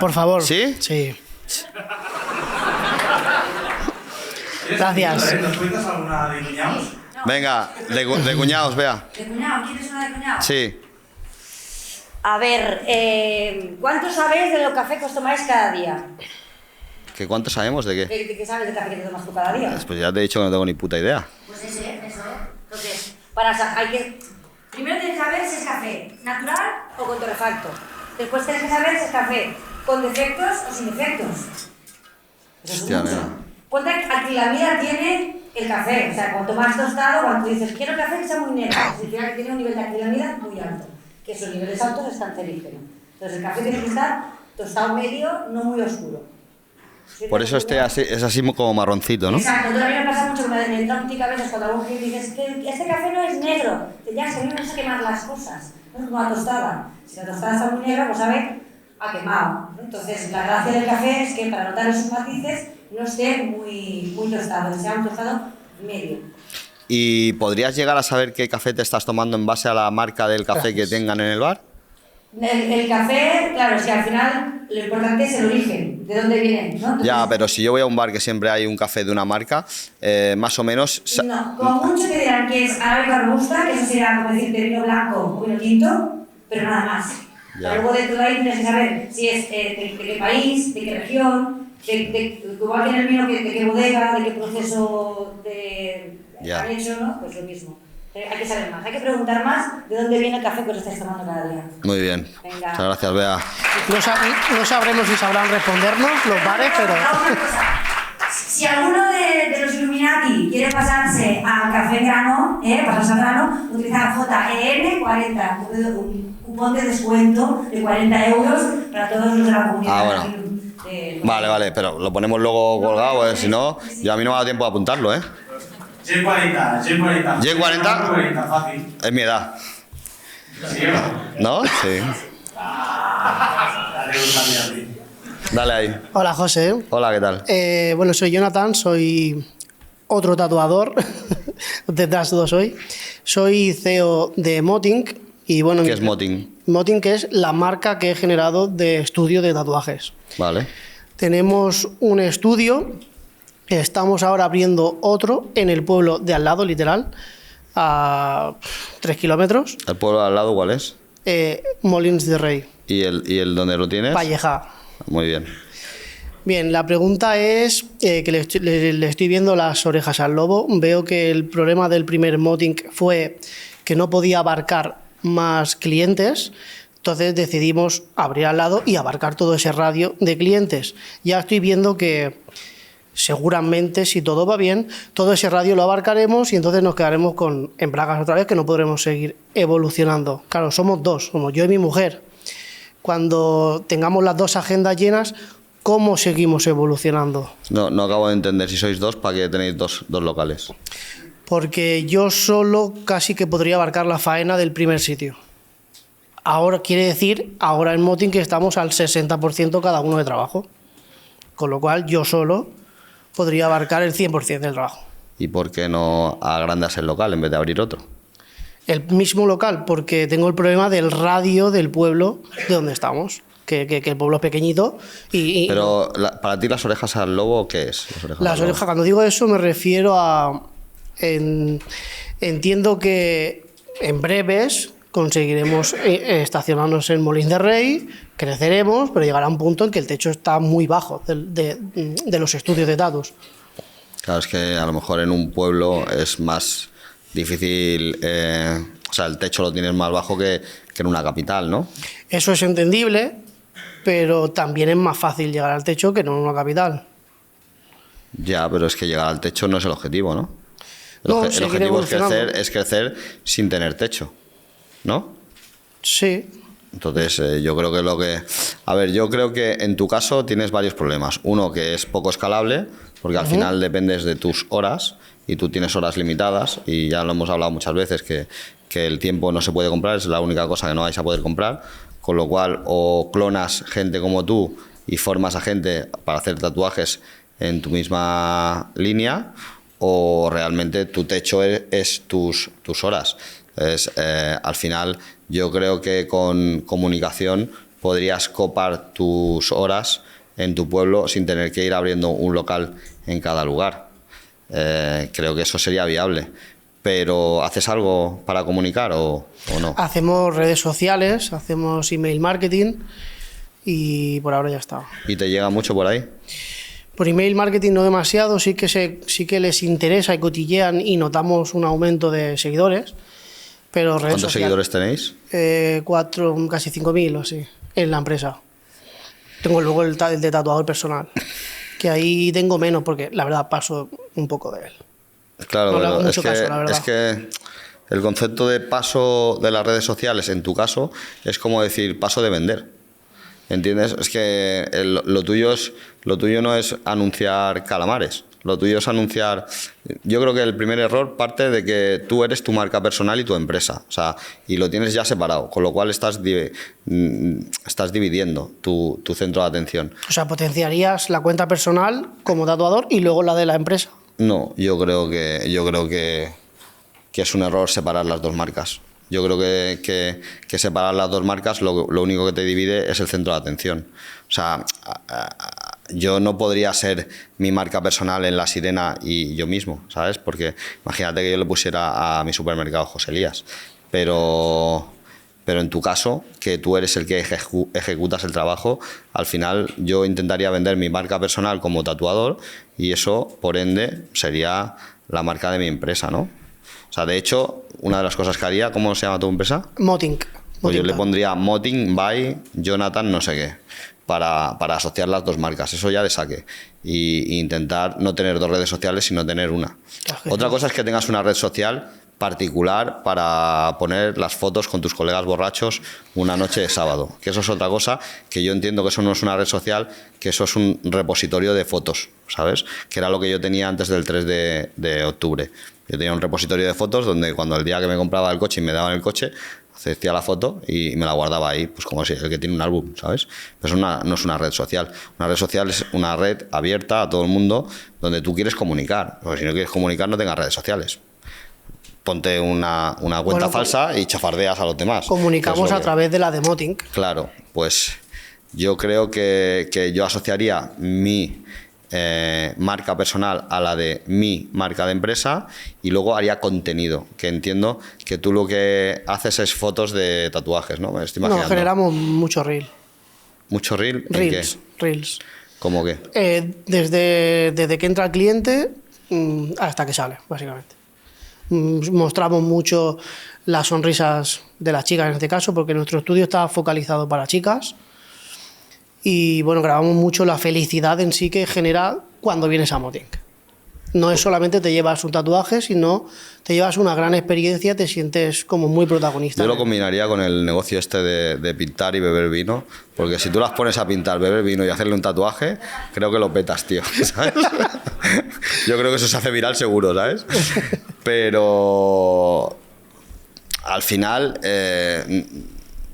Por favor. ¿Sí? Sí. Gracias. ¿Nos cuentas alguna de cuñados? Venga, de cuñados, vea. ¿De cuñado? ¿Quieres una de cuñado? Sí. A ver, ¿cuánto sabéis de lo café que os tomáis cada día? ¿Que cuánto sabemos de qué? ¿Qué sabes del café que te tomas tú cada día? Pues ya te he dicho que no tengo ni puta idea. Pues eso. Entonces, primero tienes que saber si es café natural o con torrefacto. Después tienes que saber si es café con defectos o sin defectos. Eso es Hostia, mucho. nena. Ponte actilamida tiene el café. O sea, cuanto más tostado, cuando tú dices quiero café que sea muy negro, significa que tiene un nivel de actilamida muy alto. Que esos niveles altos es cancerígeno. Entonces el café tiene que estar tostado medio, no muy oscuro. Por eso es así como marroncito, ¿no? Exacto, a mí me pasa mucho que me entra un tic a veces cuando algún cliente dice que este café no es negro, ya se me gusta quemar las cosas, no es como la tostada. Si la tostada está muy negra, pues sabe a quemado. Entonces la gracia del café es que para notar esos matices no esté muy tostado, que sea un tostado medio. ¿Y podrías llegar a saber qué café te estás tomando en base a la marca del café que tengan en el bar? El café, claro, es que al final lo importante es el origen, de dónde viene, ¿no? Entonces, Ya, pero si yo voy a un bar que siempre hay un café de una marca, más o menos... no, como mucho que dirán que es arábica robusta, que eso sería como decir de vino blanco o vino tinto, pero nada más. Ya. Luego de todo ahí tienes que saber si es de qué país, de qué región, igual que en el vino, de qué bodega, de qué proceso Ya. han hecho, ¿no? Pues lo mismo. Hay que saber más, hay que preguntar más de dónde viene el café que os estáis tomando cada día. Muy bien. Venga. Muchas gracias, Bea. No sabremos si sabrán respondernos los bares, pero... Una cosa. Si alguno de los Illuminati quiere pasarse al café en grano, pasarse al grano, utilizar JEN40, un cupón de descuento de 40 euros para todos los de la comunidad. Ah, bueno. Vale, pero lo ponemos luego colgado, si no, yo a mí no me ha dado tiempo de apuntarlo, ¿eh? G40. ¿G40? Fácil. Es mi edad. ¿Sí? ¿No? Sí. Dale ahí. Hola, José. Hola, ¿qué tal? Bueno, soy Jonathan, soy otro tatuador. Detrás todos soy. Soy CEO de Mottink. Y bueno, ¿Qué es Mottink? Mottink es la marca que he generado de estudio de tatuajes. Vale. Tenemos un estudio, estamos ahora abriendo otro en el pueblo de al lado, literal, a 3 kilómetros. ¿El pueblo de al lado cuál es? Molins de Rey. ¿Y el dónde lo tienes? Valleja. Muy bien. Bien, la pregunta es que le estoy viendo las orejas al lobo. Veo que el problema del primer Mottink fue que no podía abarcar más clientes. Entonces decidimos abrir al lado y abarcar todo ese radio de clientes. Ya estoy viendo que seguramente, si todo va bien, todo ese radio lo abarcaremos y entonces nos quedaremos en bragas otra vez, que no podremos seguir evolucionando. Claro, somos dos, somos yo y mi mujer. Cuando tengamos las dos agendas llenas, ¿cómo seguimos evolucionando? No acabo de entender. Si sois dos, ¿para qué tenéis dos locales? Porque yo solo casi que podría abarcar la faena del primer sitio. Ahora quiere decir, ahora en Mottink que estamos al 60% cada uno de trabajo. Con lo cual yo solo podría abarcar el 100% del trabajo. ¿Y por qué no agrandas el local en vez de abrir otro? El mismo local, porque tengo el problema del radio del pueblo de donde estamos. Que el pueblo es pequeñito y Pero para ti las orejas al lobo, ¿qué es? las orejas, cuando digo eso me refiero a... entiendo que en breves conseguiremos estacionarnos en Molins de Rey, creceremos, pero llegará un punto en que el techo está muy bajo de los estudios de datos. Claro, es que a lo mejor en un pueblo es más difícil, o sea, el techo lo tienes más bajo que en una capital, ¿no? Eso es entendible, pero también es más fácil llegar al techo que no en una capital. Ya, pero es que llegar al techo no es el objetivo, ¿no? No, el seguir objetivo evolucionando. es crecer sin tener techo, ¿no? Sí. Entonces, yo creo que A ver, yo creo que en tu caso tienes varios problemas. Uno, que es poco escalable, porque al final dependes de tus horas y tú tienes horas limitadas y ya lo hemos hablado muchas veces que el tiempo no se puede comprar, es la única cosa que no vais a poder comprar, con lo cual o clonas gente como tú y formas a gente para hacer tatuajes en tu misma línea o realmente tu techo es tus horas. Entonces, al final yo creo que con comunicación podrías copar tus horas en tu pueblo sin tener que ir abriendo un local en cada lugar. Creo que eso sería viable. Pero ¿haces algo para comunicar o no? Hacemos redes sociales, hacemos email marketing y por ahora ya está. ¿Y te llega mucho por ahí? Por email marketing no demasiado, sí que les interesa y cotillean y notamos un aumento de seguidores, pero redes ¿Cuántos sociales, seguidores tenéis? 4, casi 5.000 o así, en la empresa. Tengo luego el de tatuador personal, que ahí tengo menos porque la verdad paso un poco de él. Claro, No le hago pero mucho caso, la verdad. es que el concepto de paso de las redes sociales, en tu caso, es como decir paso de vender. ¿Entiendes? Es que lo tuyo no es anunciar calamares. Lo tuyo es anunciar... Yo creo que el primer error parte de que tú eres tu marca personal y tu empresa. O sea, y lo tienes ya separado, con lo cual estás dividiendo tu centro de atención. O sea, potenciarías la cuenta personal como tatuador y luego la de la empresa. No, yo creo que es un error separar las dos marcas. Yo creo que separar las dos marcas lo único que te divide es el centro de atención. O sea, yo no podría ser mi marca personal en La Sirena y yo mismo, ¿sabes? Porque imagínate que yo le pusiera a mi supermercado José Elías. Pero en tu caso, que tú eres el que ejecutas el trabajo, al final yo intentaría vender mi marca personal como tatuador y eso, por ende, sería la marca de mi empresa, ¿no? O sea, de hecho, una de las cosas que haría, ¿cómo se llama tu empresa? Motink. Pues yo le pondría Moting by Jonathan no sé qué, para asociar las dos marcas, eso ya de saque. Y intentar no tener dos redes sociales, sino tener una. Otra cosa es que tengas una red social particular para poner las fotos con tus colegas borrachos una noche de sábado, que eso es otra cosa, que yo entiendo que eso no es una red social, que eso es un repositorio de fotos, ¿sabes? Que era lo que yo tenía antes del 3 de octubre. Yo tenía un repositorio de fotos donde cuando el día que me compraba el coche y me daban el coche, hacía la foto y me la guardaba ahí, pues como si el que tiene un álbum, ¿sabes? Pero eso no es una red social. Una red social es una red abierta a todo el mundo donde tú quieres comunicar. Porque si no quieres comunicar, no tengas redes sociales. Ponte una cuenta falsa y chafardeas a los demás. Comunicamos a través de la de Motink. Claro, pues yo creo que yo asociaría mi marca personal a la de mi marca de empresa y luego haría contenido, que entiendo que tú lo que haces es fotos de tatuajes, ¿no? Me estoy imaginando. No, generamos mucho reel. ¿Mucho reel? ¿En Reels. qué? Reels. ¿Cómo qué? Desde que entra el cliente hasta que sale, básicamente. Mostramos mucho las sonrisas de las chicas en este caso, porque nuestro estudio está focalizado para chicas. Y bueno, grabamos mucho la felicidad en sí que genera cuando vienes a Motink. No es solamente te llevas un tatuaje, sino te llevas una gran experiencia, te sientes como muy protagonista. Yo lo combinaría con el negocio este de pintar y beber vino, porque si tú las pones a pintar, beber vino y hacerle un tatuaje, creo que lo petas, tío, ¿sabes? Yo creo que eso se hace viral seguro, ¿sabes? Pero al final...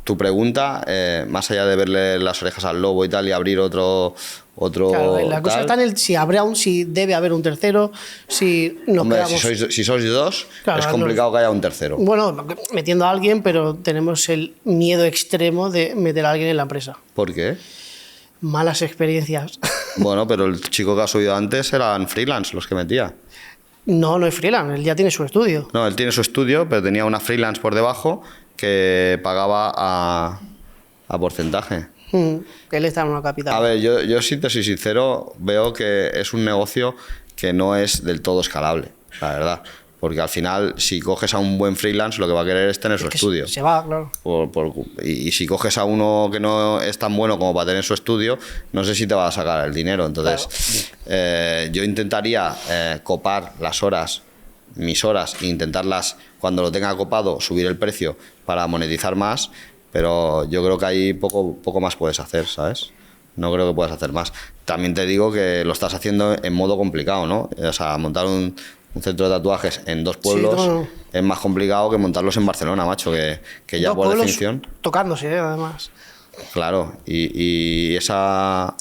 tu pregunta, más allá de verle las orejas al lobo y tal y abrir otro claro, la cosa está en si debe haber un tercero, si nos Hombre, quedamos... si sois dos, claro, es complicado que haya un tercero. Bueno, metiendo a alguien, pero tenemos el miedo extremo de meter a alguien en la empresa. ¿Por qué? Malas experiencias. Bueno, pero el chico que has oído antes eran freelance los que metía. No es freelance, él ya tiene su estudio. No, él tiene su estudio, pero tenía una freelance por debajo que pagaba a porcentaje. Él está en una capital. A ver, yo si te soy sincero, veo que es un negocio que no es del todo escalable, la verdad. Porque al final, si coges a un buen freelance, lo que va a querer es tener su estudio. Se va, claro. Y si coges a uno que no es tan bueno como para tener su estudio, no sé si te va a sacar el dinero. Entonces, claro. Yo intentaría copar las horas, mis horas, e intentarlas, cuando lo tenga copado, subir el precio para monetizar más, pero yo creo que ahí poco más puedes hacer, ¿sabes? No creo que puedas hacer más. También te digo que lo estás haciendo en modo complicado, ¿no? O sea, montar un centro de tatuajes en dos pueblos es más complicado que montarlos en Barcelona, macho, que ya por definición... Tocándose, además. Claro, y esa...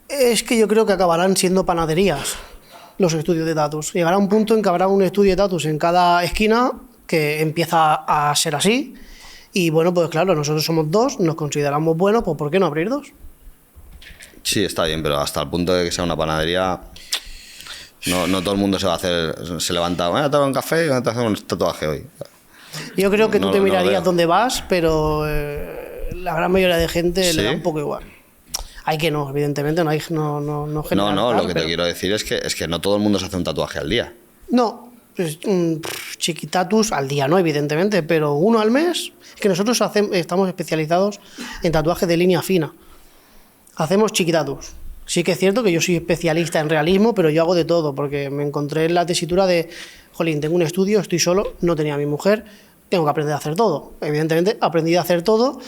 Es que yo creo que acabarán siendo panaderías los estudios de tatus. Llegará un punto en que habrá un estudio de tatus en cada esquina que empieza a ser así Y bueno, pues claro, nosotros somos dos, nos consideramos buenos, pues ¿por qué no abrir dos? Sí, está bien, pero hasta el punto de que sea una panadería, no todo el mundo se levanta, voy a tomar un café y voy a hacer un tatuaje hoy. Yo creo que No- tú te no lo mirarías veo. dónde vas, pero la gran mayoría de gente le da ¿Sí? un poco igual. Hay que no, evidentemente, no hay no No, generalizar, lo que te pero- quiero decir es que no todo el mundo se hace un tatuaje al día. No, pues, chiquitatus al día, no, evidentemente, pero uno al mes. Es que nosotros estamos especializados en tatuajes de línea fina. Hacemos chiquitatus. Sí que es cierto que yo soy especialista en realismo, pero yo hago de todo, porque me encontré en la tesitura de, jolín, tengo un estudio, estoy solo, no tenía a mi mujer, tengo que aprender a hacer todo. Evidentemente, aprendí a hacer todo.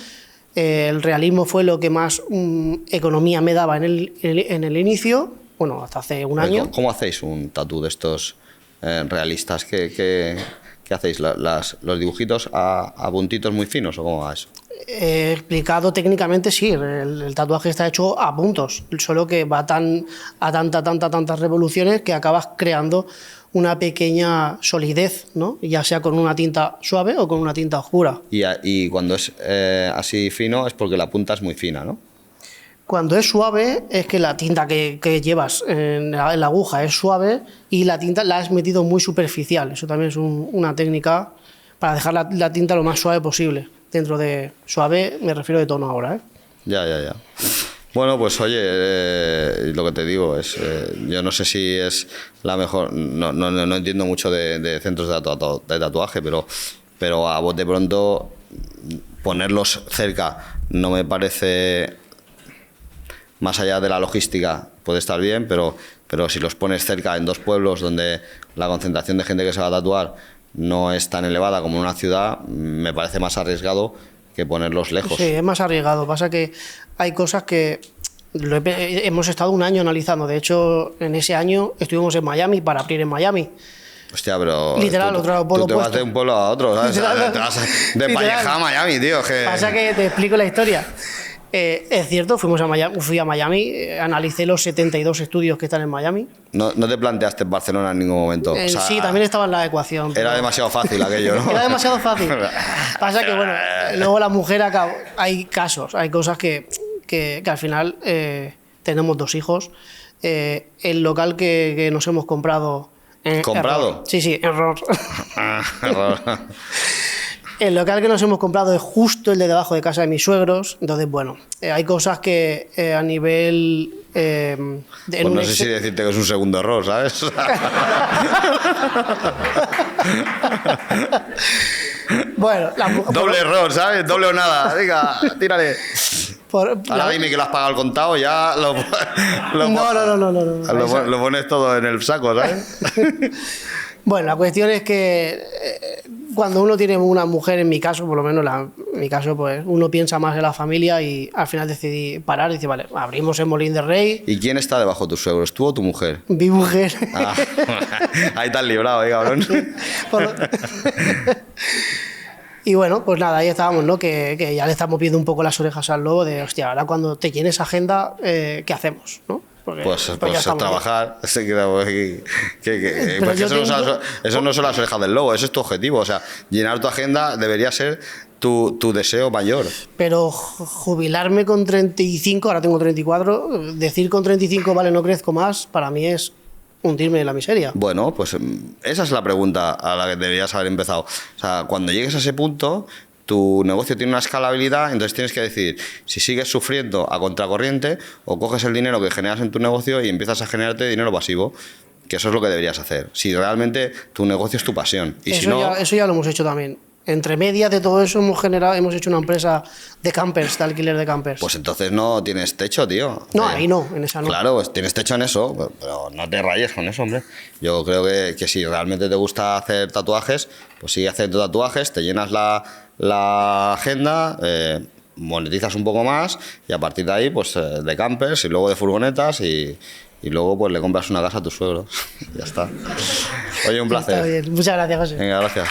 El realismo fue lo que más economía me daba en el inicio, bueno, hasta hace un año. ¿Cómo hacéis un tatú de estos realistas? ¿Qué hacéis? ¿Los dibujitos a puntitos muy finos o cómo va eso? Explicado técnicamente, sí, el tatuaje está hecho a puntos, solo que va a tantas revoluciones que acabas creando una pequeña solidez, ¿no? Ya sea con una tinta suave o con una tinta oscura. Y cuando es así fino es porque la punta es muy fina, ¿no? Cuando es suave es que la tinta que llevas en la aguja es suave y la tinta la has metido muy superficial. Eso también es una técnica para dejar la tinta lo más suave posible. Dentro de suave me refiero de tono ahora, ¿eh? Ya. Bueno, pues oye, lo que te digo es, yo no sé si es la mejor, no entiendo mucho de centros de tatuaje, pero a bote pronto ponerlos cerca no me parece, más allá de la logística, puede estar bien, pero si los pones cerca en dos pueblos donde la concentración de gente que se va a tatuar no es tan elevada como en una ciudad, me parece más arriesgado que ponerlos lejos. Sí, es más arriesgado. Pasa que hay cosas que hemos estado un año analizando. De hecho, en ese año estuvimos en Miami para abrir en Miami. Hostia, pero Literal, otro polo tú te vas opuesto. de un pueblo a otro, ¿sabes? Literal. Te vas de Literal. Palleja a Miami, tío. Pasa que te explico la historia. Es cierto, fui a Miami, analicé los 72 estudios que están en Miami. No te planteaste en Barcelona en ningún momento. O sea, Sí, también estaba en la ecuación. Era pero- demasiado fácil aquello, ¿no? Era demasiado fácil. Pasa que, bueno, luego la mujer hay casos, hay cosas que al final tenemos 2 hijos. El local que nos hemos comprado... ¿Comprado? Error. Sí, error. El local que nos hemos comprado es justo el de debajo de casa de mis suegros. Entonces, bueno, hay cosas que a nivel... Pues no sé si decirte que es un segundo error, ¿sabes? Bueno, Doble error, ¿sabes? Doble o nada. Venga, tírale. Ahora dime que lo has pagado al contado, ya lo pones todo en el saco, ¿sabes? Bueno, la cuestión es que cuando uno tiene una mujer, en mi caso, por lo menos en mi caso, pues uno piensa más en la familia y al final decidí parar y decir, vale, abrimos en Molín de Rey. ¿Y quién está debajo de tus suegros, tú o tu mujer? Mi mujer. Ah, ahí te has librado, cabrón. Y bueno, pues nada, ahí estábamos, ¿no? Que ya le estamos viendo un poco las orejas al lobo de, hostia, ahora cuando te llenes agenda, ¿qué hacemos? ¿no? Porque, Pues ya estamos trabajar. Pues Pero que yo eso no son las orejas del lobo, eso es tu objetivo. O sea, llenar tu agenda debería ser tu deseo mayor. Pero jubilarme con 35, ahora tengo 34, decir con 35 vale, no crezco más, para mí es hundirme en la miseria. Bueno, pues esa es la pregunta a la que deberías haber empezado. O sea, cuando llegues a ese punto, tu negocio tiene una escalabilidad, entonces tienes que decidir si sigues sufriendo a contracorriente o coges el dinero que generas en tu negocio y empiezas a generarte dinero pasivo, que eso es lo que deberías hacer. Si realmente tu negocio es tu pasión. Y si no, Eso ya lo hemos hecho también. Entre medias de todo eso hemos hecho una empresa de campers, de alquiler de campers. pues entonces no tienes techo, tío. No, ahí no, en esa no. Claro, pues tienes techo en eso, pero no te rayes con eso, hombre. Yo creo que si realmente te gusta hacer tatuajes, pues sigue haciendo tatuajes, te llenas la agenda, monetizas un poco más y a partir de ahí, pues de campers y luego de furgonetas y luego pues le compras una casa a tus suegros. Ya está. Oye, un placer. Está bien. Muchas gracias, José. Venga, gracias.